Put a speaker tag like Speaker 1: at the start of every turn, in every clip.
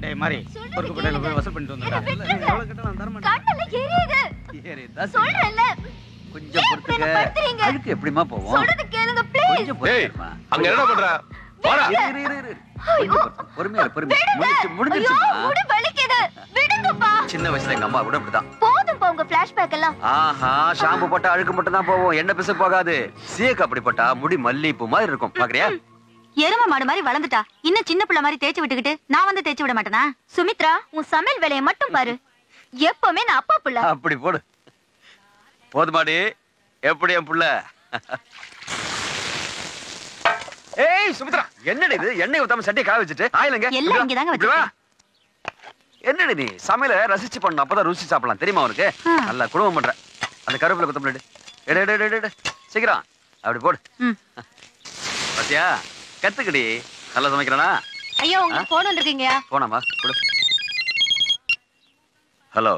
Speaker 1: டேய் மாரி பொறுக்கு படையில போய் வசூல் பண்ணிட்டு வந்தடா. எவ்வளவு கேட்டா நான் தர மாட்டேன்.
Speaker 2: கண்ணல எரியுது.
Speaker 1: ஏறிதா
Speaker 2: சொல்றேன்ல.
Speaker 1: கொஞ்சம் பொறுத்துக்க. அதுக்கு எப்படிமா போவோம்?
Speaker 2: சொல்றது கேளுங்க ப்ளீஸ்.
Speaker 1: கொஞ்சம் பொறுத்துமா.
Speaker 3: அங்க என்ன பண்ற? வாடா.
Speaker 1: இரு. பொறுமையா முடிஞ்சிருச்சுமா.
Speaker 2: முடி வலிக்குது. விடுங்கப்பா.
Speaker 1: சின்ன வயசுல எங்க அம்மா கூட இப்படிதான்.
Speaker 2: போதும்பா உங்க ஃபிளாஷ்பேக் எல்லாம்.
Speaker 1: ஆஹா, ஷாம்பு போட்டா அழுக்கு மட்டும் தான் போவோம். எண்ணெய் பிசு போகாது. சீக்கு அப்படிப்பட்டா முடி மல்லிப்பூ மாதிரி இருக்கும். பாக்குறியா?
Speaker 4: எரும மாடு மாதிரி வளர்ந்துட்டா. இன்னும் சின்ன பிள்ளை மாதிரி தேய்ச்சி விட்டுக்கிட்டு நான் வந்து தேய்ச்சி விட மாட்டேனா?
Speaker 2: சுமித்ரா, உன் சமையல் வேலையை மட்டும் பாரு. எப்பவுமே நான் அப்பா புள்ள.
Speaker 1: அப்படி போடு. போதுமாடி. எப்படி என் புள்ள? ஏய் சுமித்ரா, என்னடி இது? எண்ணெய் ஊத்தாம சட்டியை காய வச்சுட்டு ஆயிலங்க.
Speaker 4: எல்லாம் இங்க தாங்க வச்சிருக்கேன்.
Speaker 1: என்னடி நீ சமையல ரசிச்சு பண்ணணும். அப்பதான் ருசி சாப்பிடலாம். தெரியுமா உனக்கு? நல்லா குடும்பம் பண்ற. அந்த கருவேப்பிலை கொத்தமல்லி எடு. சீக்கிரம் அப்படி போடு. பாத்தியா? கத்துக்கடி. நல்லா சமைக்கிறானா?
Speaker 4: ஐயோ, உங்களுக்கு போன் வந்திருக்கீங்க.
Speaker 1: போனாமா? கொடு. ஹலோ.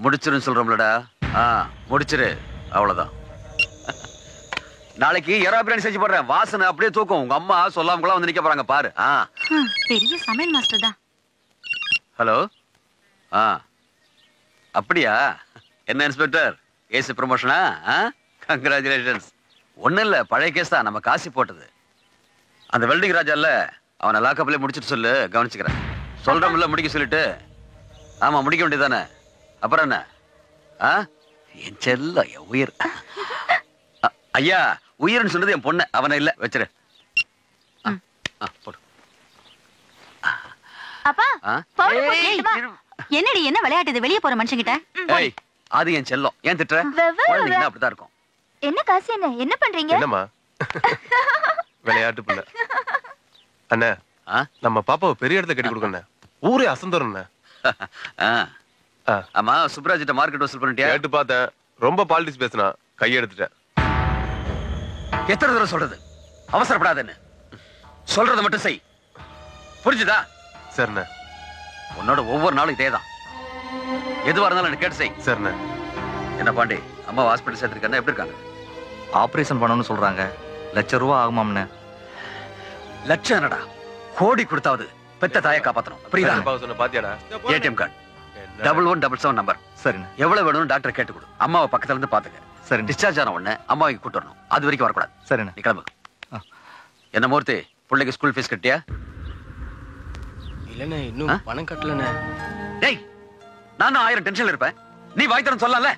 Speaker 1: முடிச்சிருன்னு சொல்றோம்லடா. முடிச்சிரு. அவ்வளவுதான். நாளைக்கு எறா பிரியாணி செஞ்சு போடுறேன். வாசனை அப்படியே தூக்கும். உங்க அம்மா சொல்லாம கூட வந்து நிக்க போறாங்க பாரு.
Speaker 4: பெரிய சமையல் மாஸ்டர் தான்.
Speaker 1: ஹலோ. அப்படியா? என்ன இன்ஸ்பெக்டர், ஏசி ப்ரமோஷனா? கங்க்ராச்சுலேஷன்ஸ். ஒன்னும் இல்ல, பழைய கேஸ் தான். நம்ம காசி போட்டது. அந்த வெல்டிங் ராஜா இல்ல, அவனை லாக்கப்லயே முடிச்சிட்டு சொல்லு. கவனிச்சுக்கிறேன். சொல்றோம்ல முடிக்க சொல்லிட்டு. ஆமா, முடிக்க வேண்டியதானே. அப்புறம் என்ன? என் செல்ல, என் உயிர். ஐயா, உயிர்னு சொன்னது என் பொண்ணு. அவனை இல்ல, வச்சிரு. போடு.
Speaker 2: அப்பா,
Speaker 4: என்னடி என்ன விளையாட்டு? வெளியே போற மனுஷங்கிட்ட.
Speaker 1: ஏய், அது என் செல்லம். ஏன் திட்டுற? குழந்தைங்கன்னா அப்படிதான் இருக்கும்.
Speaker 2: என்ன காசு? என்ன பண்றீங்க?
Speaker 3: என்னம்மா விளையாட்டு பிள்ளை அண்ணே. நம்ம பாப்பாவை பெரிய இடத்துல கட்டி கொடுக்கணும். ஊரே அசந்தரும்.
Speaker 1: ஆமா, சுப்ராஜிட்ட மார்க்கெட் வசூல் பண்ணிட்டியா?
Speaker 3: கேட்டு பார்த்தேன். ரொம்ப பாலிடிக்ஸ் பேசினா கையெடுத்துட்டேன்.
Speaker 1: எத்தனை தடவை சொல்றது? அவசரப்படாதன்னு. சொல்றத மட்டும் செய். புரிஞ்சுதா?
Speaker 3: சரிண்ணே.
Speaker 1: உன்னோட ஒவ்வொரு நாளும் இதேதான். எதுவா இருந்தாலும் எனக்கு கேட்டு செய்.
Speaker 3: சரிண்ணே.
Speaker 1: என்ன பாண்டி, அம்மா ஹாஸ்பிட்டல் சேர்த்திருக்காங்க. எப்படி இருக்காங்க?
Speaker 5: ஆபரேஷன் பண்ணணும்னு சொல்றாங்க. ₹1,00,000 ஆகுமாம்னே.
Speaker 1: லட்சம் என்னடா, கோடி கொடுத்தாவது பெத்த தாயை காப்பாத்தணும். புரியுதா?
Speaker 3: சொன்ன பாத்தியாடா?
Speaker 1: ATM card 1177 number.
Speaker 5: சரிண்ணே.
Speaker 1: எவ்வளவு வேணும்னு டாக்டர் கேட்டு கொடு. அம்மாவை பக்கத்துல இருந்து பாத்துக்க.
Speaker 5: சரி.
Speaker 1: டிஸ்சார்ஜ் ஆன உடனே அம்மாவை கூட்டு வரணும். அது வரைக்கும் வரக்கூடாது.
Speaker 5: சரிண்ணே.
Speaker 1: நீ கிளம்பு. என்ன மூர்த்தி, பிள்ளைக்கு ஸ்கூல் ஃபீஸ் கட்டியா?
Speaker 6: இல்லண்ணே, இன்னும் பணம் கட்டலண்ணே.
Speaker 1: டேய், நானும் 1000 டென்ஷன்ல இருப்பேன். நீ வாய்த்தரன்னு சொல்லல.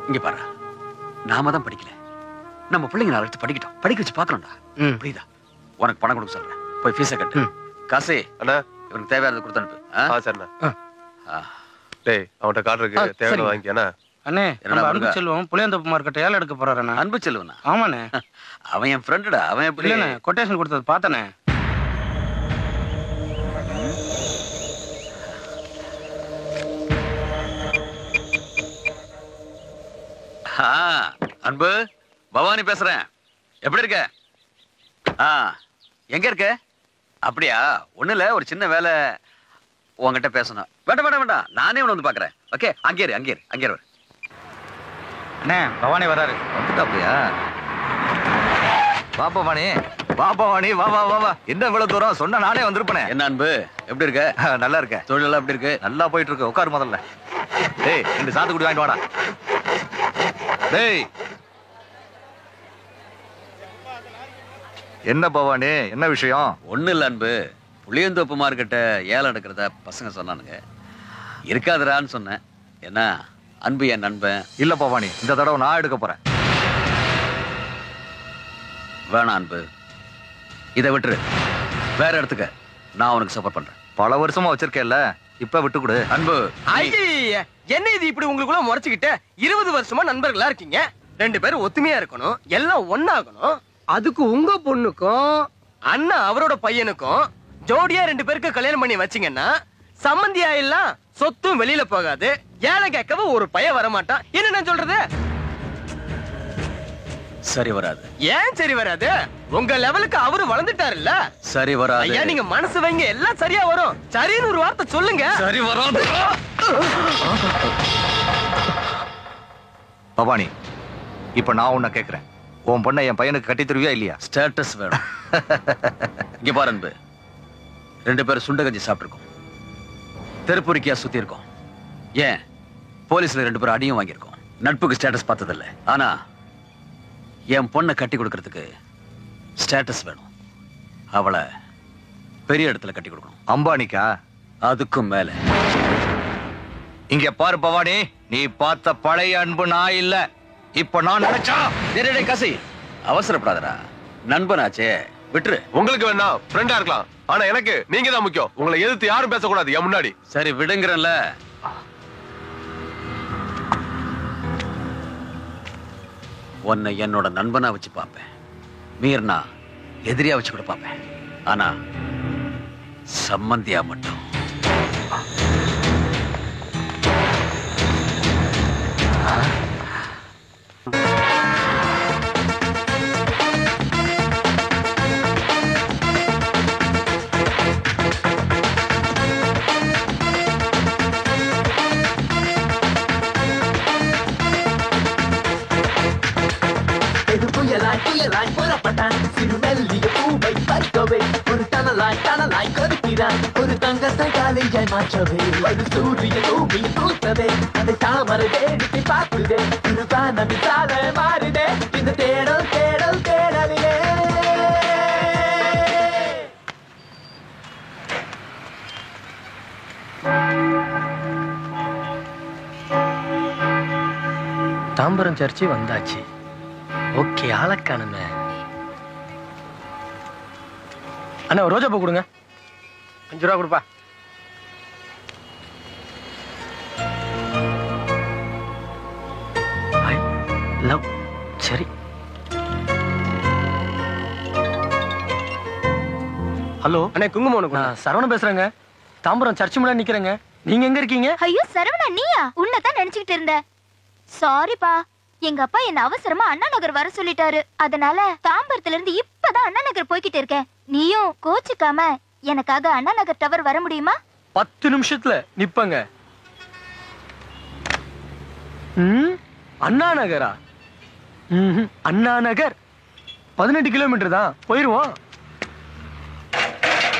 Speaker 1: இங்க பாரு, நாம தான் படிக்கல. நம்ம பிள்ளைங்க நாலு எடுத்து படிக்கட்டும். படிக்க வச்சு பாக்கணும்டா. புரியுதா? உனக்கு பணம் கொடுக்க சொல்றேன். போய் ஃபீஸை கட்டு. காசு
Speaker 3: அண்ணா,
Speaker 1: இவனுக்கு தேவையானது கொடுத்து அனுப்பு.
Speaker 3: சரிண்ணா. டேய், அவன்கிட்ட கார்டு இருக்கு. தேவையான வாங்கிக்கண்ணா.
Speaker 6: அண்ணே, நம்ம அன்பு செல்வம் புளியந்தோப்பு மார்க்கெட் ஏல எடுக்க போறாருண்ணா.
Speaker 1: அன்பு செல்வனா?
Speaker 6: ஆமாண்ணே.
Speaker 1: அவன் என் ஃப்ரெண்டுடா. அவன் எப்படி?
Speaker 6: இல்லண்ணே, கொட்டேஷன் கொடுத்தது பார்த்தனே.
Speaker 1: அன்பு, பவானி பேசுறேன். எப்படி இருக்க? எங்க இருக்க? அப்படியா? ஒண்ணு இல்ல, ஒரு சின்ன வேலை உங்ககிட்ட பேசணும். வேண்டாம், நானே உன்னை வந்து பாக்குறேன். ஓகே, அங்கே இரு.
Speaker 5: அண்ணே, பவானி வராரு. வந்துட்டாப்லையா? வா பவானி, வா. என்ன இவ்வளவு தூரம்? சொன்ன நானே வந்திருப்பேனே.
Speaker 1: என்ன அன்பு, எப்படி இருக்க?
Speaker 5: நல்லா இருக்கேன்.
Speaker 1: தொழிலெல்லாம் எப்படி இருக்கு?
Speaker 5: நல்லா போயிட்டு இருக்கு. உட்காரு முதல்ல. டேய், 2 சாத்துக்குடி வாங்கிட்டு வாடா. டேய், என்ன பவானி, என்ன விஷயம்?
Speaker 1: ஒண்ணு இல்ல அன்பு, புளியந்தோப்பு மார்க்கெட்டை ஏலம் எடுக்கிறத பசங்க சொன்னானுங்க. இருக்காதுரான்னு சொன்னேன். என்ன அன்பு என் நண்பன்.
Speaker 5: இல்ல பவானி, இந்த தடவை நான் எடுக்க போறேன்.
Speaker 1: வேணாம் அன்பு, இதை விட்டுரு. வேற இடத்துக்கு நான் உனக்கு சப்போர்ட் பண்றேன்.
Speaker 5: பல வருஷமா வச்சிருக்கேன்ல, இப்ப விட்டு கொடு.
Speaker 1: அன்பு,
Speaker 6: என்ன இது இப்படி உங்களுக்குள்ள முறைச்சுக்கிட்ட? 20 வருஷமா நண்பர்களா இருக்கீங்க. 2 பேரும் ஒத்துமையா இருக்கணும், எல்லாம் ஒன்னாகணும். அதுக்கு உங்க பொண்ணுக்கும் அண்ணா அவரோட பையனுக்கும் ஜோடியா 2 பேருக்கு கல்யாணம் பண்ணி வச்சீங்கன்னா சம்மந்தியா எல்லாம் சொத்தும் வெளியில போகாது. ஏழை கேட்கவும் ஒரு பையன் வரமாட்டான். என்ன நான் சொல்றது?
Speaker 1: சரி வராது.
Speaker 6: ஏன் சரி வராது? உங்க லெவலுக்கு அவரு வளர்ந்துட்டாருல்ல.
Speaker 1: சரி வராது.
Speaker 6: ஐயா, நீங்க மனசு வைங்க, எல்லாம் சரியா வரும். சரின்னு ஒரு வார்த்தை சொல்லுங்க.
Speaker 1: சரி வராது.
Speaker 5: பவானி, இப்ப நான் உன்னை கேக்குறேன். உன் பொண்ணை என் பையனுக்கு கட்டி தருவியா இல்லையா?
Speaker 1: ஸ்டேட்டஸ் வேணும். இங்க பாரு அன்பு, 2 பேரும் சுண்டகஞ்சி சாப்பிட்டுருக்கோம், தெருப்பொறிக்கையா சுத்தி இருக்கோம், ஏன் போலீஸ்ல 2 பேரும் அடியும் வாங்கியிருக்கோம். நட்புக்கு ஸ்டேட்டஸ் பார்த்ததில்ல. ஆனா என் பொண்ணை கட்டி கொடுக்கறதுக்கு ஸ்டேட்டஸ் வேணும். அவளை பெரிய இடத்துல கட்டி கொடுக்கணும்.
Speaker 5: அம்பானிக்கா?
Speaker 1: அதுக்கும் மேல.
Speaker 5: இங்க பாரு பவானி, நீ பார்த்த பழைய அன்பு நான் இல்ல. இப்ப நான் நினைச்சா
Speaker 1: காசி அவசரப்படாதடா, நண்பனாச்சே, விட்டுரு.
Speaker 3: உங்களுக்கு வேணா ஃப்ரெண்டா இருக்கலாம், ஆனா எனக்கு நீங்க தான் முக்கியம். உங்களை எதிர்த்து யாரும் பேசக்கூடாது என் முன்னாடி.
Speaker 1: சரி விடுங்கறல்ல. உன்னை என்னோட நண்பனா வச்சு பார்ப்பேன், மீறினா எதிரியா வச்சு கூட பார்ப்பேன். ஆனா சம்மந்தியா மட்டும்.
Speaker 7: புயலாய் புறப்பட்டான், சிறுமெல்லிய பூவை பறிக்கவே, ஒரு தனலாய் கொதிக்கிறான், ஒரு தங்கத்தை காலியாய் மாற்றவே, ஒரு சூரிய பூமி பூத்ததே, அந்த தாமரை வேடிக்கை பார்க்குதே, ஒரு வானவிசால மாறுதே, இந்த தேடல் தேடல் தேடலிலே.
Speaker 6: தாம்பரம் சர்ச்சு வந்தாச்சு. ஓகே, ஆளக்கானுமே. அண்ணா ஒரு ரோஜா பூ கொடுங்க. 5 ரூபா கொடுப்பா. லவ். சரி. ஹலோ அண்ணா, குங்குமம். நான் சரவணன் பேசுறேங்க. தாம்பரம் சர்ச்சு முன்னாடி நிக்கிறேங்க. நீங்க எங்க இருக்கீங்க?
Speaker 2: ஐயோ சரவணா, நீயா? உன்னதான் நினைச்சுக்கிட்டு இருந்த. சாரிப்பா, எங்க அப்பா என்ன அவசரமா அண்ணா நகர் வர சொல்லிட்டாரு. அதனால தாம்பரத்துல இருந்து இப்பதான் அண்ணா நகர் போய்கிட்டு இருக்கேன். நீயும் கோச்சுக்காம எனக்காக அண்ணா நகர் டவர் வர முடியுமா?
Speaker 6: 10 நிமிஷத்துல நிப்பங்க. அண்ணா நகரா? அண்ணா நகர் 18 கிலோமீட்டர் தான், போயிருவோம்.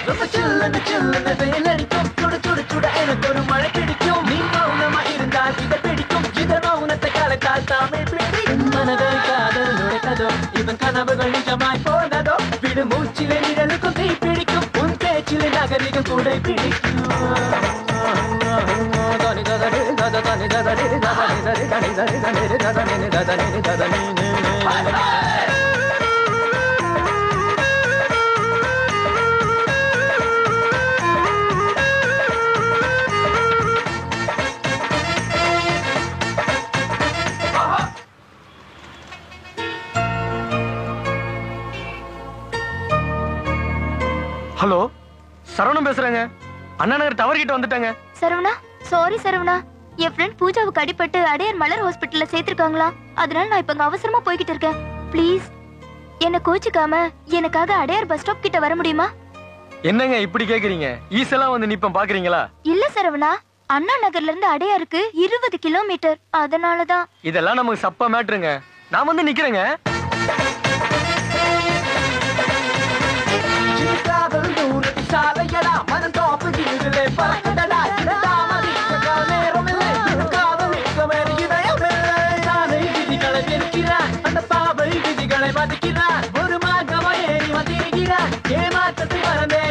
Speaker 7: ரொம்ப சில்லுன்னு வெயிலடிக்கும், சுட சுட சுட எனக்கு ஒரு மழை பிடிக்கும், நீ மௌனமா இருந்தால் இதை பிடிக்கும், இதன் மௌனத்தை கலக்கால் தமிழ் பிடிக்கும், மனதில் காதல் நுழைத்ததோ, இவன் கனவுகள் நிஜமாய் போனதோ, விடு மூச்சிலே நிழலுக்கும் தீ பிடிக்கும், உன் பேச்சிலே நகரிகள் கூட பிடிக்கும்.
Speaker 6: ஹலோ, சரவணன் பேசுறேங்க. அண்ணா நகர் டவர் கிட்ட வந்துட்டாங்க.
Speaker 2: சரவணா, சாரி சரவணா, என் ஃப்ரெண்ட் பூஜாவுக்கு அடிபட்டு அடையார் மலர் ஹாஸ்பிட்டல்ல சேர்த்திருக்காங்களா. அதனால நான் இப்ப அவசரமா போய்கிட்டு இருக்கேன். ப்ளீஸ் என்ன கோச்சுக்காம எனக்காக அடையார் பஸ் ஸ்டாப் கிட்ட வர முடியுமா?
Speaker 6: என்னங்க இப்படி கேக்குறீங்க? ஈஸெல்லாம் வந்து நிப்பம் பாக்குறீங்களா?
Speaker 2: இல்ல சரவணா, அண்ணா நகர்ல இருந்து அடையாருக்கு 20 கிலோமீட்டர். அதனாலதான்.
Speaker 6: இதெல்லாம் நமக்கு சப்பா மேட்ருங்க. நான் வந்து நிக்கிறேங்க.
Speaker 7: காதல் நூறு சாலையடா, மனம் தோப்பு கீழே பறக்கடா, நேரம் இல்லை, காதல் வேறு இதயம் இல்லை, சாலை விதிகளை வெறுக்கிறான், அந்த பாவை விதிகளை மதிக்கிறான், ஒரு மார்க்கமா ஏறி வந்திருக்கிறான், ஏமாற்றத்தை மறந்தே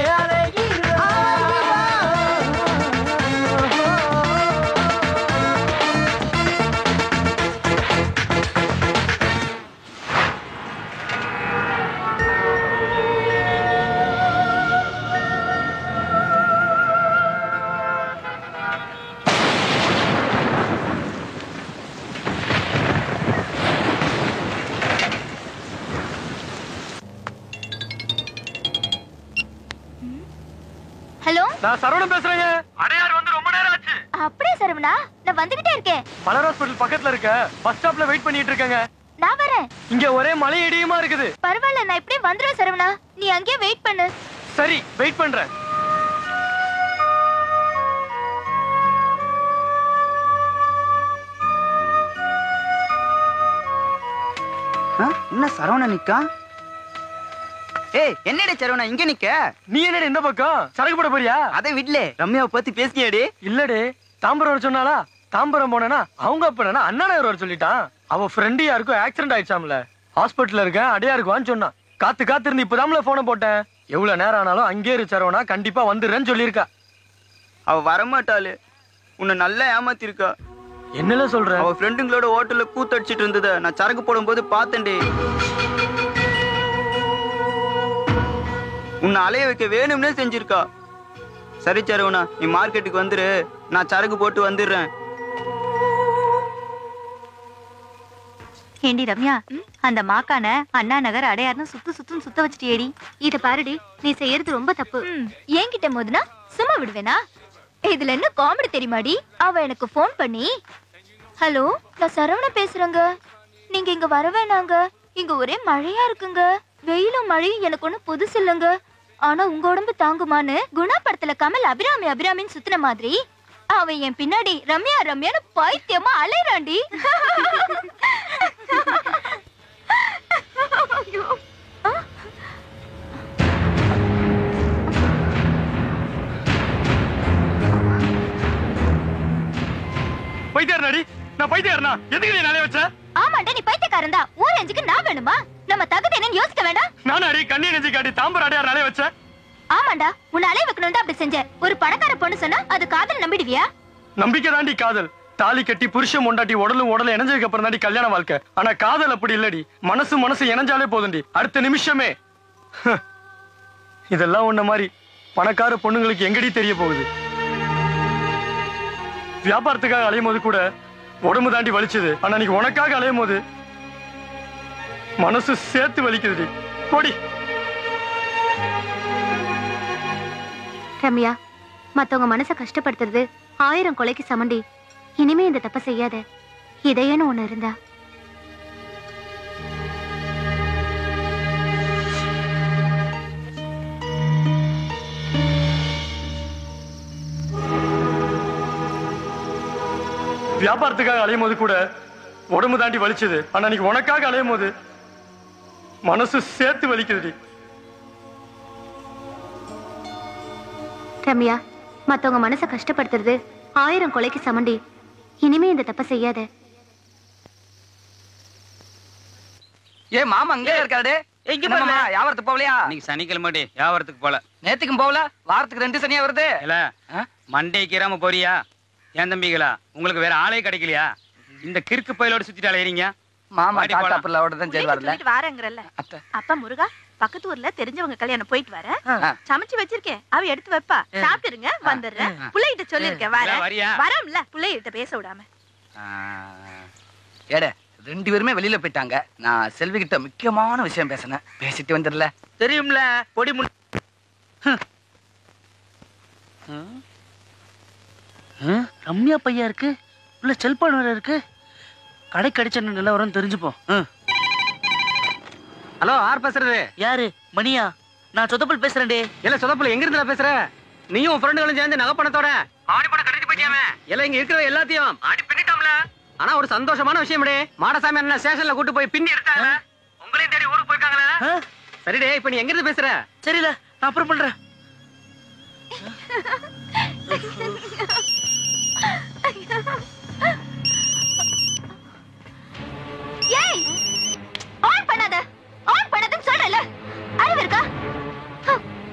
Speaker 2: ஹலோ,
Speaker 6: நான் சரவணன் பேசுறேங்க. அடையார் வந்து ரொம்ப நேரம் ஆச்சு.
Speaker 2: அப்படியே சரவணா, நான் வந்துகிட்டே இருக்கேன்.
Speaker 6: மலர் ஹாஸ்பிட்டல் பக்கத்துல இருக்க பஸ் ஸ்டாப்ல வெயிட் பண்ணிட்டு இருக்கேங்க.
Speaker 2: நான் வரேன்.
Speaker 6: இங்க ஒரே மழை இடியுமா இருக்குது.
Speaker 2: பரவாயில்ல, நான் இப்படியே வந்துடுறேன் சரவணா, நீ அங்கேயே வெயிட் பண்ணு.
Speaker 6: சரி, வெயிட் பண்றேன்.
Speaker 8: என்ன சரவணன் நிக்கா? ஏய் என்னடா சரவணா இங்க நிக்க?
Speaker 6: நீ என்னடா இந்த பக்கம் சரக்கு போட போறியா?
Speaker 8: அதை விடல, ரம்யாவை பத்தி பேசினியாடி?
Speaker 6: இல்லடே, தாம்பரம் வர சொன்னாலா? தாம்பரம் போனா அவங்க அப்பா அண்ணா நகர் வர சொல்லிட்டான். அவ ஃப்ரெண்டு யாருக்கும் ஆக்சிடென்ட் ஆயிடுச்சாம்ல, ஹாஸ்பிட்டல்ல இருக்கேன் அடையா இருக்குவான்னு சொன்னான். காத்து இருந்து இப்பதாம்ல போன போட்டேன். எவ்வளவு நேரம் ஆனாலும் அங்கே இருச்சரவனா கண்டிப்பா வந்துடுறேன்னு சொல்லியிருக்கா.
Speaker 8: அவ வரமாட்டாளு, உன்னை நல்லா ஏமாத்திருக்கா.
Speaker 6: என்னல சொல்ற?
Speaker 8: அவ ஃப்ரெண்டுங்களோட ஹோட்டல்ல கூத்தடிச்சிட்டு இருந்தத நான் சரக்கு போடும்போது பார்த்தேன்டே. உன்னை அலைய வைக்க வேணும்னே செஞ்சிருக்கா. சரி சரவணா, நீ மார்க்கெட்டுக்கு வந்துரு, நான் சரக்கு போட்டு வந்துடுறேன்.
Speaker 4: ஏண்டி ரம்யா, அந்த மாக்கான அண்ணா நகர் அடையார்னு சுத்துன்னு சுத்த வச்சுட்டியேடி.
Speaker 2: இத பாருடி, நீ செய்யறது ரொம்ப தப்பு. என்கிட்ட மோதுனா சும்மா விடுவேனா? இதுல என்ன காமெடி தெரியுமாடி? அவ எனக்கு போன் பண்ணி, ஹலோ நான் சரவணா பேசுறேங்க, நீங்க இங்க வர வேணாங்க, இங்க ஒரே மழையா இருக்குங்க, வெயிலும் மழையும் எனக்கு ஒண்ணு புதுசு இல்லைங்க, ஆனா உங்க உடம்பு தாங்குமான்னு குணா படத்துல கமல் அபிராமின்னு சுத்தின மாதிரி அவன் என் பின்னாடி ரம்யான்னு பைத்தியமா அலைறாண்டி.
Speaker 6: பைத்தியாரனாடி? நான் பைத்தியாரனா? எதுக்கு நீ நாளே வச்ச?
Speaker 2: ஆமாண்டா, நீ பைத்தியக்காரன் தான். ஊர் எஞ்சுக்கு நான் வேணுமா? நம்ம தகுதி என்னன்னு யோசிக்க வேண்டாம்?
Speaker 6: நானடி கண்ணி நெஞ்சு காட்டி தாம்பரம் அடையார் நாளே வச்ச.
Speaker 2: ஆமாண்டா, உன்னை அலைய வைக்கணும் அப்படி செஞ்ச. ஒரு பணக்கார பொண்ணு சொன்னா அது காதல் நம்பிடுவியா?
Speaker 6: நம்பிக்கை தாண்டி காதல். தாலி கட்டி புருஷன் முண்டாட்டி உடலும் இணைஞ்சதுக்கு அப்புறம் தாண்டி கல்யாண வாழ்க்கை. ஆனா காதல் அப்படி இல்லடி. மனசு இணைஞ்சாலே போதும்டி, அடுத்த நிமிஷமே. இதெல்லாம் உன்ன மாதிரி பணக்கார பொண்ணுங்களுக்கு எங்கடி தெரிய போகுது? வியாபாரத்துக்காக அலையும் போது கூட உடம்பு தாண்டி வலிச்சது, ஆனா நீ உனக்காக அலையும் போது மனசு சேர்த்து வலிக்குதுடி. போடி.
Speaker 2: ரம்யா, மத்தவங்க மனச கஷ்டப்படுத்துறது 1000 கொலைக்கு சமண்டி. இனிமே இந்த தப்ப செய்யாத. இதயன்னு ஒண்ணு இருந்தா.
Speaker 6: வியாபாரத்துக்காக அலையும் போது கூட உடம்பு தாண்டி வலிச்சது, ஆனா நீ உனக்காக அலையும் போது மனசு சேர்த்து வலிக்குதுடி.
Speaker 2: ரம்யா, மத்தவங்க மனச கஷ்டப்படுத்துறது 1000 கொலைக்கு சமண்டி. இனிமே இந்த தப்ப செய்யாத.
Speaker 8: ஏ மாமா அங்கே இருக்காரு. எங்க போறமா? வியாபாரத்துக்கு போகலையா?
Speaker 9: இன்னைக்கு சனிக்கிழமை வியாபாரத்துக்கு போல.
Speaker 8: நேத்துக்கும் போகல, வாரத்துக்கு 2 சனியா வருது.
Speaker 9: இல்ல மண்டே கிராம போறியா? ஏன் தம்பிகளா, உங்களுக்கு வேற ஆளே கிடைக்கலையா? இந்த கிறுக்கு பயிலோட சுத்திட்டு அலையறீங்க.
Speaker 8: மாமா டாட்டாப்ல தான் சரி வரல.
Speaker 4: வாரங்கறல்ல அப்பா முருகா, பக்கத்து ஊர்ல தெரிஞ்சவங்க கல்யாணம் போயிட்டு வர, சமைச்சு வச்சிருக்கேன், அவ எடுத்து வைப்பா, சாப்பிட்டுருங்க, வந்துடுறேன். புள்ளைகிட்ட சொல்லிருக்கேன் வரம்ல, புள்ளைகிட்ட பேச விடாம.
Speaker 8: ஏடே 2 பேருமே வெளியில போயிட்டாங்க. நான் செல்வி கிட்ட முக்கியமான விஷயம் பேசினேன், பேசிட்டு வந்துடல. தெரியும்ல பொடி முன்.
Speaker 10: ரம்யா பையா இருக்கு, உள்ள செல்போன் வேற இருக்கு. கடை கடிச்ச நிலவரம் தெரிஞ்சுப்போம்.
Speaker 6: ஹலோ, யார் பேசுறது?
Speaker 10: யாரு? மணியா? நான் சொதப்பல் பேசுறேன்டே.
Speaker 6: இல்ல சொதப்பல் எங்க இருந்தா பேசுற? நீயும் உன் ஃப்ரெண்டுகளும் சேர்ந்து நகைப்பணத்தோட ஆடி பணம் கட்டிட்டு போயிட்டியாமே. எல்லாம் இங்க இருக்கிற எல்லாத்தையும் ஆடி பின்னிட்டோம்ல. ஆனா ஒரு சந்தோஷமான விஷயம் மாடசாமி அண்ணா ஸ்டேஷன்ல கூட்டு போய் பின்னி எடுத்தாங்க. உங்களையும் தேடி ஊருக்கு போயிருக்காங்களே. சரிடே, இப்ப நீ எங்க இருந்து பேசுற?
Speaker 10: சரில, நான் அப்புறம் பண்றேன்.
Speaker 2: ஏய், ஆன் பண்ணாதன்னு சொல்றல. அறிவு இருக்கா?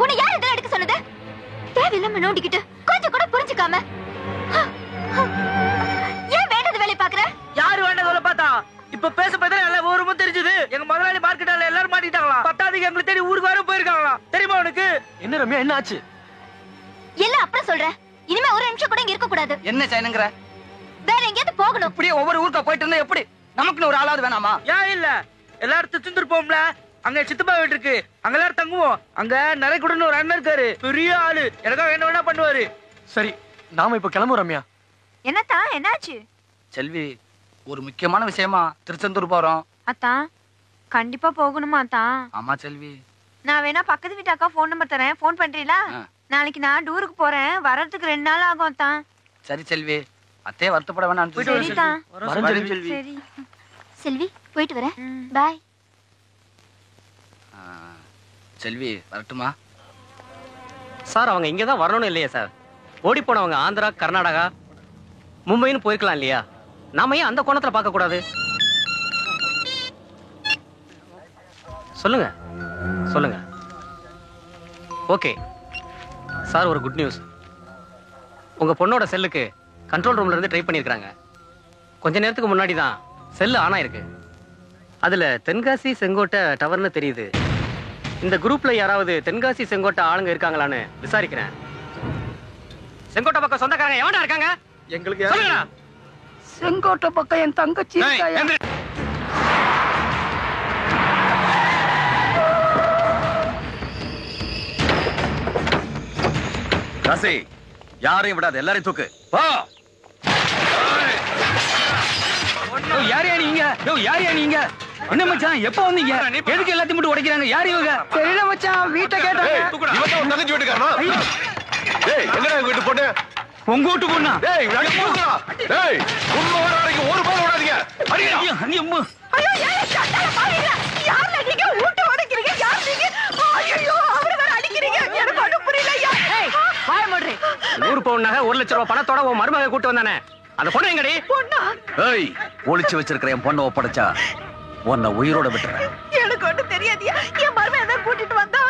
Speaker 2: உன்னை யார் இதெல்லாம் எடுக்க சொன்னது? தேவையில்லாம நோண்டிக்கிட்டு கொஞ்சம் கூட புரிஞ்சுக்காம ஏன் வேண்டாத வேலை பாக்குற?
Speaker 10: யாரு வேண்டாத வேலை பார்த்தா? இப்ப பேச பார்த்தா எல்லாம் ஊருமும் தெரிஞ்சது. எங்க முதலாளி மார்க்கெட்டால எல்லாரும் மாட்டிட்டாங்களா? பத்தாவதுக்கு எங்களை தேடி ஊருக்கு வர போயிருக்காங்களா? தெரியுமா உனக்கு?
Speaker 6: என்ன ரம்யா, என்ன ஆச்சு?
Speaker 2: எல்லாம் அப்புறம் சொல்றேன். இனிமே ஒரு நிமிஷம் கூட இங்க இருக்க கூடாது.
Speaker 8: என்ன செய்யணுங்கற?
Speaker 2: வேற எங்கேயாவது போகணும்.
Speaker 8: இப்படியே ஒவ்வொரு ஊருக்கா போயிட்டு இருந்தா எப்படி? நமக்குன்னு ஒரு ஆளாவது வேணாமா?
Speaker 10: ஏன் இல்ல, எல்லாரும் திருப்போம்ல. அங்க சித்தப்பா வீட்டு இருக்கு, அங்க எல்லாரும் தங்குவோம். அங்க நரைக்குடன்னு ஒரு அண்ணன் இருக்காரு, பெரிய ஆளு, எனக்கா என்ன வேணா பண்ணுவாரு.
Speaker 6: சரி, நாம இப்ப கிளம்புறோம் ரம்யா.
Speaker 4: என்னத்தா, என்னாச்சு?
Speaker 8: செல்வி, ஒரு முக்கியமான விஷயமா திருச்செந்தூர் போறோம்.
Speaker 4: அத்தான், கண்டிப்பா போகணுமா அத்தான்?
Speaker 8: ஆமா செல்வி.
Speaker 4: நான் வேணா பக்கத்து வீட்டு அக்கா போன் நம்பர் தரேன், போன் பண்றீங்களா? நாளைக்கு நான் டூருக்கு போறேன், வரதுக்கு 2 நாள் ஆகும் அத்தான்.
Speaker 8: சரி செல்வி, அத்தையே வருத்தப்பட வேணாம்.
Speaker 2: சரி செல்வி, போயிட்டு வரேன். பாய்.
Speaker 8: செல்வி வரட்டுமா?
Speaker 6: சார் அவங்க இங்க தான் வரணும்னு இல்லையா சார்? ஓடி போனவங்க ஆந்திரா, கர்நாடகா, மும்பைன்னு போயிருக்கலாம் இல்லையா? நாம ஏன் அந்த கோணத்துல பார்க்க கூடாது? சொல்லுங்க சொல்லுங்க. ஓகே சார், ஒரு குட் நியூஸ். உங்க பொண்ணோட செல்லுக்கு கண்ட்ரோல் ரூம்ல இருந்து ட்ரை பண்ணிருக்காங்க. கொஞ்ச நேரத்துக்கு முன்னாடி தான் செல்லு ஆன் ஆயிருக்கு. அதுல தென்காசி செங்கோட்டை டவர்னு தெரியுது. இந்த குரூப்ல யாராவது தென்காசி செங்கோட்டை ஆளுங்க இருக்காங்களான்னு விசாரிக்கிறேன். செங்கோட்டை பக்கம் சொந்தக்காரங்க எவனா இருக்காங்க?
Speaker 8: எங்களுக்கு
Speaker 6: சொல்லுங்க.
Speaker 8: செங்கோட்டை பக்கம் என் தங்கச்சி இருக்காயா?
Speaker 1: காசி, யாரையும் விடாது, எல்லாரையும் தூக்கு.
Speaker 9: யாரையா நீங்க? யாரையா நீங்க? என்ன மச்சான், எப்ப வந்தீங்க? எதுக்கு எல்லாத்தையும் மட்டும் உடைக்கிறாங்க? யார் இவங்க?
Speaker 8: தெரியல மச்சான், வீட்டை கேட்டாங்க.
Speaker 3: இவன் உன் தங்கச்சி வீட்டுக்காரனா? டேய், எங்கடா உங்க வீட்டு பொண்ணு?
Speaker 9: உங்க வீட்டு பொண்ணா?
Speaker 3: டேய், விளையாடி போங்கடா. டேய், உள்ள வர வரைக்கும் ஒரு பால் விடாதீங்க.
Speaker 9: ஐயோ, அம்மா.
Speaker 4: ஐயோ, ஏன் சட்டால பாருங்க. யார் நீங்க ஊட்ட உடைக்கிறீங்க? யார் நீங்க? ஐயோ, அவரை வேற அடிக்கிறீங்க. எனக்கு ஒண்ணும் புரியலையா?
Speaker 6: ஏய், வாய மூடுறே. 100 பவுன் நகை 1 லட்சம் ரூபாய் பணத்தோட உன் மருமக கூட்டி வந்தானே, அந்த பொண்ணு எங்கடி?
Speaker 4: பொண்ணா?
Speaker 1: ஏய், ஒளிச்சு வச்சிருக்கிற என் பொண்ணை ஒப்படைச்சா உன்னை உயிரோட விட்டுறேன்.
Speaker 4: எனக்கு ஒண்ணும் தெரியாதியா. என் மருமக தான் கூட்டிட்டு வந்தா.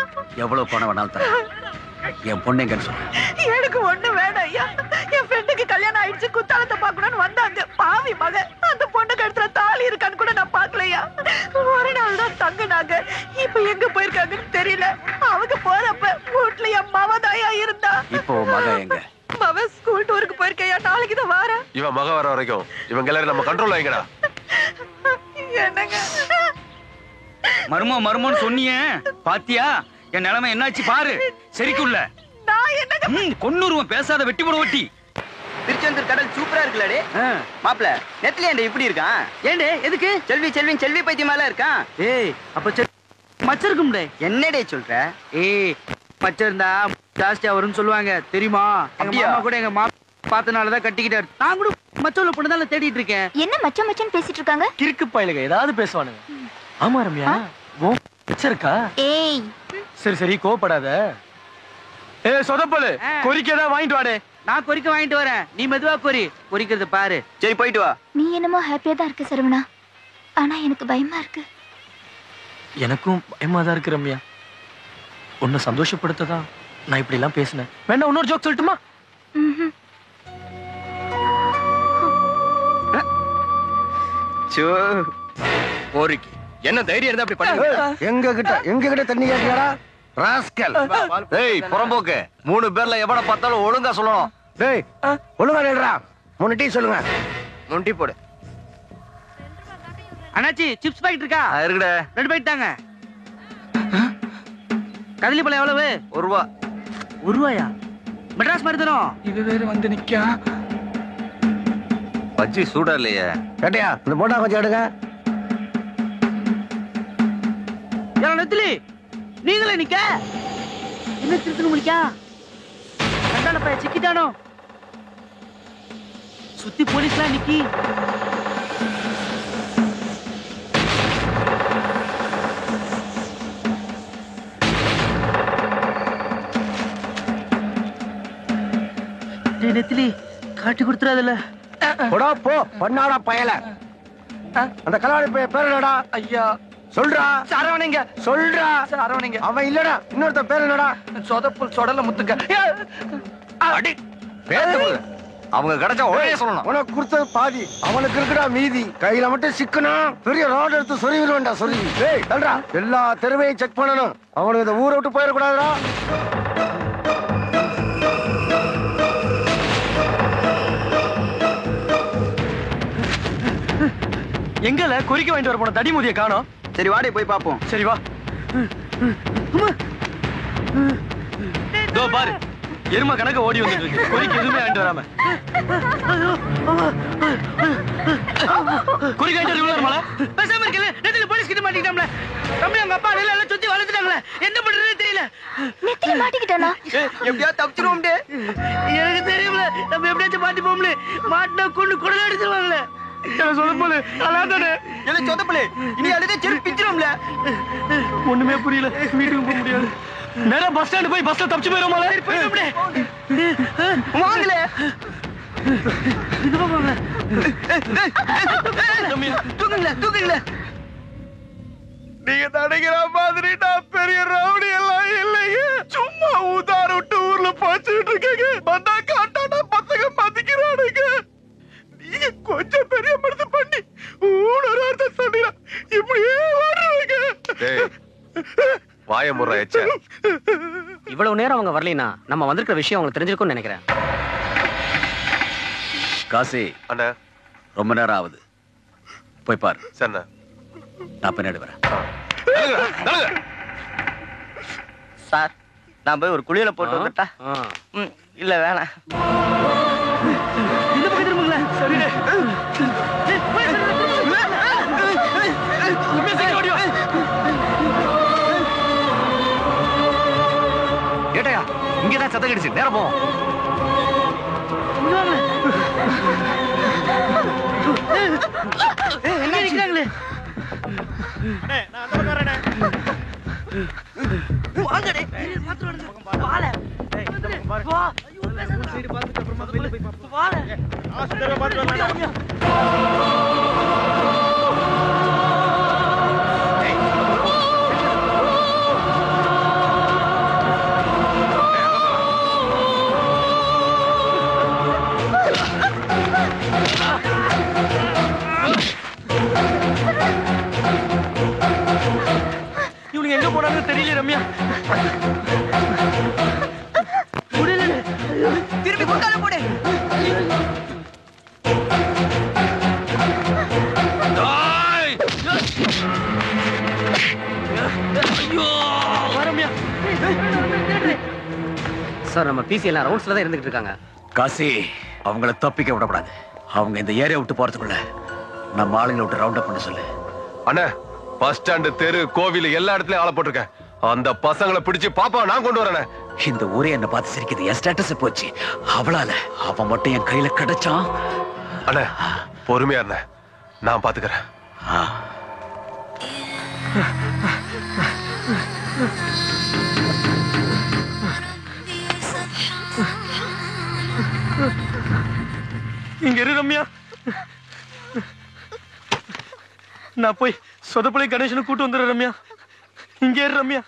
Speaker 1: எவ்வளவு பணம் வேணாலும் தரேன். என் பொண்ணு எங்கன்னு சொல்லு.
Speaker 4: எனக்கு ஒண்ணு வேணாம் ஐயா. என் ஃப்ரெண்டுக்கு கல்யாணம் ஆயிடுச்சு, குத்தாலத்தை பாக்கணும்னு வந்தாங்க. பாவி மகன், அந்த பொண்ணு கழுத்துல தாலி இருக்கான்னு கூட நான் பாக்கலையா. ஒரு நாள் தான் தங்குனாங்க. இப்ப எங்க போயிருக்காங்கன்னு தெரியல. அவங்க போறப்ப வீட்டுல என் மவதாயா இருந்தா.
Speaker 1: இப்போ மகன் எங்க?
Speaker 4: மவன் ஸ்கூல் டூருக்கு போயிருக்கையா. நாளைக்கு தான் வார.
Speaker 3: இவன் மக வர வரைக்கும் இவங்க எல்லாரும் நம்ம கண்ட்ரோல் வைங்கடா.
Speaker 4: என்னங்க
Speaker 9: மர்மம்னு சொன்னியே, பாத்தியா என் நிலைமை என்னாச்சு பாரு. சரிக்குள்ள
Speaker 4: நான் என்னங்க
Speaker 9: கொன்னுருவன், பேசாத, வெட்டி போட வெட்டி.
Speaker 8: திருச்செந்தூர் கடல் சூப்பரா இருக்குல்லடே. மாப்ள நெட்ல ஏன்டா இப்படி இருக்கான்? ஏண்டே எதுக்கு? செல்வி பைத்தியம் மேல இருக்கான். ஏய், அப்ப மச்ச இருக்கும்டே. என்னடே சொல்ற? ஏய், மச்ச இருந்தா ஜாஸ்தியா வரும்னு சொல்லுவாங்க தெரியுமா? எங்க மாமா கூட எங்க மாமா பார்த்தனாலதான் கட்டிக்கிட்டாரு. நான் கூட மச்சோல பொண்ணுதால தேடிட்டு இருக்கேன்.
Speaker 2: என்ன மச்சம் மச்சம் பேசிட்டு இருக்காங்க?
Speaker 6: கிறுக்கு பயலுங்க ஏதாவது பேசுவானுங்க. ஆமா ரம்யா, வச்சிருக்கா?
Speaker 2: ஏய்,
Speaker 6: சரி கோபப்படாத. ஏய் சொதப்பலு, கொரிக்கதான் வாங்கிட்டு வாடே.
Speaker 8: நான் கொரிக்க வாங்கிட்டு வரேன், நீ மெதுவா கொரிக்கிறது பாரு. சரி போயிட்டு வா.
Speaker 2: நீ என்னமோ ஹாப்பியா தான் இருக்க சரவணா, ஆனா எனக்கு பயமா இருக்கு.
Speaker 6: எனக்கும் பயமா தான் இருக்கு ரம்யா. உன்னை சந்தோஷப்படுத்ததான் நான் இப்படி எல்லாம் பேசினேன். வேணா இன்னொரு ஜோக் சொல்லட்டுமா?
Speaker 3: கோரிக்கை என்ன தைரியம் இருந்தா அப்படி பண்ணு?
Speaker 6: எங்க கிட்ட தண்ணி கேட்டியாடா ராஸ்கல்?
Speaker 1: ஏய் புறம்போக்கு, 3 பேர்ல எவனை பார்த்தாலும் ஒழுங்கா சொல்லணும்.
Speaker 6: டேய் ஒழுங்கா நில்றா. 3 டீ சொல்லுங்க.
Speaker 3: 3 டீ போடு.
Speaker 8: அண்ணாச்சி சிப்ஸ் பாக்கெட் இருக்கா?
Speaker 1: இருக்குடா.
Speaker 8: 2 பாக்கெட் தாங்க. கதலி பழம் எவ்வளவு?
Speaker 1: 1 ரூபா.
Speaker 8: 1 ரூபாயா? மெட்ராஸ் மாதிரி தரும்.
Speaker 9: இது வேற வந்து நிக்கா.
Speaker 1: பஜ்ஜி சூடா இல்லையே.
Speaker 6: கேட்டியா? இந்த போட்டா கொஞ்சம் எடுங்க.
Speaker 8: ஏன் நெத்திலி நீங்களே நிக்க என்ன திருத்தணும் முடிக்கா? கண்டான பைய சிக்கிட்டானோ? சுத்தி போலீஸ்லாம் நிக்கி. நெத்திலி காட்டி கொடுத்துறாதுல.
Speaker 6: போடா போ, பண்ணாடா பயல. அந்த கலவாணி பேர் என்னடா? ஐயா சொல்றா. சரவணைங்க. சொல்றா. சரவணைங்க. அவன் இல்லடா, இன்னொருத்த பேர் என்னடா? சொதப்புல் சொடல முத்துக்க.
Speaker 1: அடி பேத்து. அவங்க கிடைச்சா உடனே சொல்லணும்.
Speaker 6: உனக்கு கொடுத்தது பாதி, அவனுக்கு இருக்குடா மீதி. கையில மட்டும் சிக்கணும், பெரிய ரோடு எடுத்து சொருவிடுவேன்டா சொருவி. ஏய் தல்றா, எல்லா தெருவையும் செக் பண்ணணும். அவனுக்கு இந்த ஊரை விட்டு போயிடக்கூடாதுடா. எங்கல குறிக்க வாங்கிட்டு வர போன தடிமுதிய காணோம்.
Speaker 8: சரி வாடே போய் பாப்போம்.
Speaker 6: சரி வா. தோ பாரு, எருமை கணக்கு ஓடி வந்துட்டு இருக்கு. குறிக்க எதுவுமே வாங்கிட்டு வராம. குறிக்க வாங்கிட்டு வரல.
Speaker 8: பேசாம இருக்கல. நெத்திலி போலீஸ் கிட்ட மாட்டிக்கிட்டாம்ல. தம்பி அவங்க அப்பா எல்லாம் சுத்தி வளைச்சிட்டாங்களே, என்ன பண்றதுன்னு தெரியல.
Speaker 2: நெத்திலி மாட்டிக்கிட்டானா?
Speaker 8: எப்படியா தப்பிச்சிருவோம்டே. எனக்கு தெரியும்ல, நம்ம எப்படியாச்சும் மாட்டிப்போம்ல. மாட்டினா கொண்டு குடல அடிச்சிருவாங்களே.
Speaker 6: சொதப்பல அழாதே
Speaker 8: என்ன சொதப்பல இனி அழுதே செருப்பு பிஞ்சிரும்ல.
Speaker 6: ஒண்ணுமே புரியல. வீட்டுக்கு போக முடியாது. நேரா பஸ் ஸ்டாண்ட் போய் பஸ்ல தப்பிச்சு போயிரோமால.
Speaker 8: வாங்கல
Speaker 6: இது போங்க.
Speaker 8: தூக்குங்கள
Speaker 3: நீங்க நினைக்கிற மாதிரி நான் பெரிய ரவுடி எல்லாம் இல்லைங்க. சும்மா ஊதார விட்டு ஊர்ல பாய்ச்சிட்டு இருக்கேங்க. வந்தா காட்டானா பசங்க மதிக்கிறானுங்க. நீங்க கொஞ்சம் பெரிய மனசு பண்ணி ஊனரார்த்த சொன்னீங்க. இப்படியே வாடுறீங்க. வாய முறை எச்ச.
Speaker 6: இவ்வளவு நேரம் அவங்க வரலைனா நம்ம வந்திருக்கிற விஷயம் உங்களுக்கு தெரிஞ்சிருக்கும்னு நினைக்கிறேன்.
Speaker 1: காசி
Speaker 3: அண்ணா
Speaker 1: ரொம்ப நேரம் ஆகுது, போய் பாரு.
Speaker 3: சரிண்ணா.
Speaker 1: நான் பின்னாடி வரேன்.
Speaker 8: சார் நான் போய் ஒரு குளியல போட்டு வந்துட்டா? இல்ல வேணாம். இந்த பக்கம் திரும்புங்களா? சரிடே.
Speaker 5: ஏட்டையா இங்கதான் சத்தம் கிடைச்சு நேரம் போ.
Speaker 8: என்ன நிக்கிறாங்களே?
Speaker 6: இவனுங்க எங்க போனாங்க தெரியல ரம்யா.
Speaker 8: திருப்பி குறுக்கால போடு.
Speaker 6: சார் நம்ம பிசி எல்லாம் ரவுண்ட்ஸ்ல தான் இருந்துட்டு இருக்காங்க.
Speaker 1: காசி அவங்கள தப்பிக்க விடக்கூடாது. அவங்க இந்த ஏரியா விட்டு போறதுக்குள்ள நம்ம ஆளுங்களை விட்டு ரவுண்ட் அப் பண்ண சொல்லு.
Speaker 3: அண்ணா பஸ் ஸ்டாண்டு, தெரு, கோவில் எல்லா இடத்துலயும் ஆள போட்டிருக்கேன். அந்த பசங்களை பிடிச்சு பாப்பா நான் கொண்டு வரேன்.
Speaker 1: இந்த ஊரே என்ன பார்த்து சிரிக்குது. என் ஸ்டேட்டஸ் போச்சு. அவளால அவன் மட்டும் என் கையில கிடைச்சான்.
Speaker 3: அண்ணா பொறுமையா இருந்த நான் பாத்துக்கிறேன்.
Speaker 6: இங்க இரு ரம்யா. நான் போய் சொதப்பளை கணேசனை கூட்டு வந்துடுறேன் ரம்யா. இங்க இரு ரம்யா.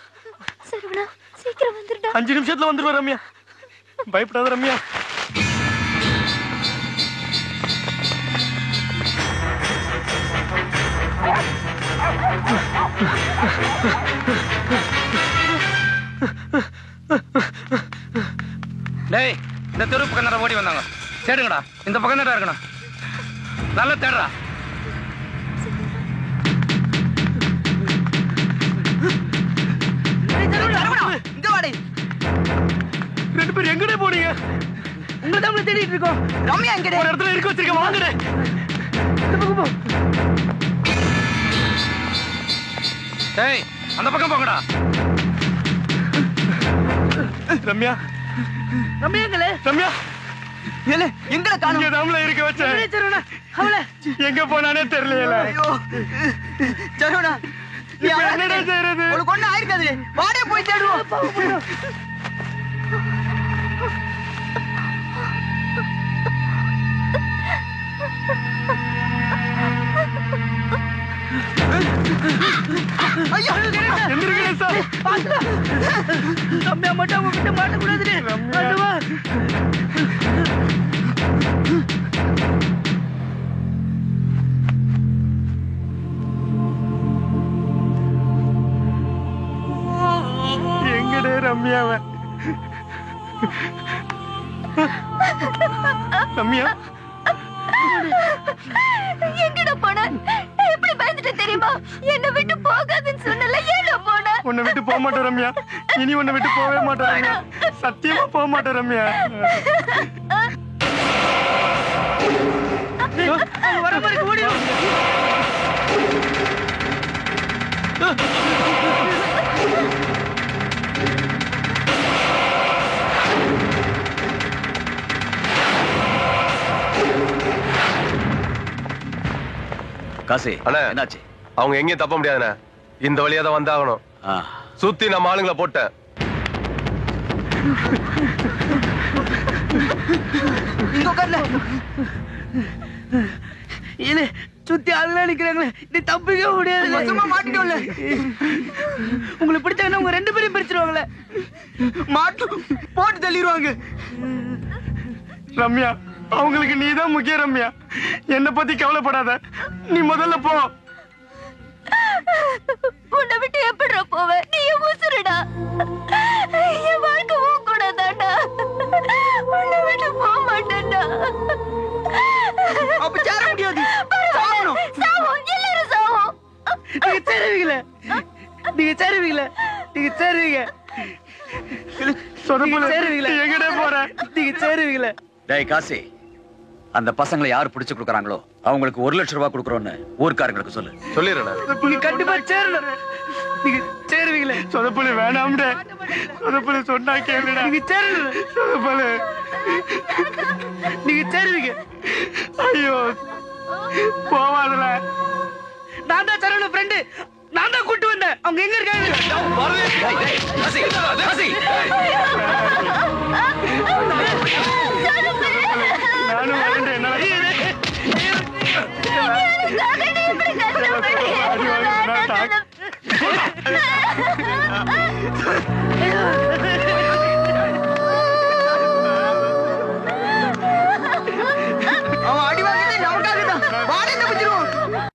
Speaker 2: சரவணா சீக்கிரம் வந்துடுடா.
Speaker 6: 5 நிமிஷத்துல வந்துருவா ரம்யா. பயப்படாத ரம்யா.
Speaker 9: டேய் இந்த தெரு பக்கம் நேரம் ஓடி வந்தாங்க. தேடுங்கடா, இந்த பக்கம் நேரம் இருக்கணும். நல்லா தேடுறா.
Speaker 8: இங்க வாடி.
Speaker 6: 2 பேர் எங்கடே போறீங்க?
Speaker 8: உங்க தான் தேடிட்டு இருக்கோம். ரம்யா எங்கடே?
Speaker 6: ஒரு இடத்துல இருக்க வச்சிருக்க. வாங்கடே.
Speaker 9: டேய் அந்த பக்கம் போங்கடா.
Speaker 6: ரம்யா
Speaker 8: ரம்யா எங்கலே?
Speaker 6: ரம்யா
Speaker 8: ஏலே எங்கல காணோம்?
Speaker 6: இங்க தாம்ல இருக்க வச்சேன்.
Speaker 8: சரவணா அவளே
Speaker 6: எங்க போனானே தெரியல.
Speaker 8: ஐயோ சரவணா நீ
Speaker 6: என்னடா செய்யறது?
Speaker 8: உங்களுக்கு ஒண்ணு ஆயிருக்காது. வாடே போய் தேடுவோம். ஐயோ
Speaker 6: எந்திரிங்க சார்.
Speaker 8: பாத்துடா. ரம்யா மட்டும் உங்ககிட்ட மாட்ட கூடாதுடே. வா.
Speaker 6: எங்கடே ரம்யாவ? ரம்யா
Speaker 2: எங்கடா போன? எப்படி பயந்துட்ட தெரியுமா? என்ன விட்டு போகாதுன்னு சொன்னல. ஏடா போன?
Speaker 6: உன்னை விட்டு போக மாட்டேன் ரம்யா. இனி உன்னை விட்டு போகவே மாட்டேன் ரம்யா. சத்தியமா போக மாட்டேன் ரம்யா.
Speaker 8: வர மாதிரி ஓடிடும்.
Speaker 1: காசி
Speaker 3: அண்ணா
Speaker 1: என்னாச்சு?
Speaker 3: அவங்க எங்கேயும் தப்ப முடியாதுண்ணே. இந்த வழியா தான் வந்தாகணும். சுத்தி நம்ம ஆளுங்களை போட்டேன்.
Speaker 10: இங்க உட்கார்ல. இல்ல சுத்தி ஆளுங்க நிக்கிறாங்களே, நீ தப்பிக்க முடியாது. மொத்தமா மாட்டிட்டோம்ல. உங்களுக்கு பிடிச்சவன உங்க 2 பேரையும் பிரிச்சிருவாங்களே. போட்டு தள்ளிடுவாங்க.
Speaker 6: ரம்யா, அவங்களுக்கு நீதான் முக்கியம். ரம்யா, என்ன பத்தி கவலைப்படாத. நீ முதல்ல போ.
Speaker 2: உன்னை விட்டு எப்படிடா போவேன்? நீ உசுருடா. என் வாழ்க்கை உன் கூட தான்டா. உன்னை விட்டு போக மாட்டேன்டா.
Speaker 10: அப்ப சேர முடியாது.
Speaker 2: சாவணும். சாவோம், எல்லாரும் சாவோம்.
Speaker 10: நீங்க சேருவீங்களே. நீங்க சேருவீங்களே. நீங்க சேருவீங்க.
Speaker 6: சேருவீங்களே. எங்கடே போற?
Speaker 10: நீங்க சேருவீங்களே.
Speaker 1: டேய் காசி, அந்த பசங்களை யார் பிடிச்சு கொடுக்குறாங்களோ அவங்களுக்கு 1 லட்சம் ரூபாய் கொடுக்குறோன்னு ஊர்க்காரங்களுக்கு சொல்லு.
Speaker 3: சொல்லிடுறேன்.
Speaker 10: நீங்க கண்டிப்பா சேரணும். நீங்க சேருவீங்களே.
Speaker 6: சொதப்புல வேணாம்டே. சொதப்புல சொன்னா கேளுடா.
Speaker 10: நீங்க சேரணும்.
Speaker 6: சொதப்புல
Speaker 10: நீங்க சேருவீங்க.
Speaker 6: ஐயோ போவாதுல.
Speaker 10: நான் தான் சரவண ஃப்ரெண்டு. நான் தான் கூட்டு வந்தேன். அவங்க எங்க இருக்காங்க?
Speaker 6: நானும் வரேன். என்ன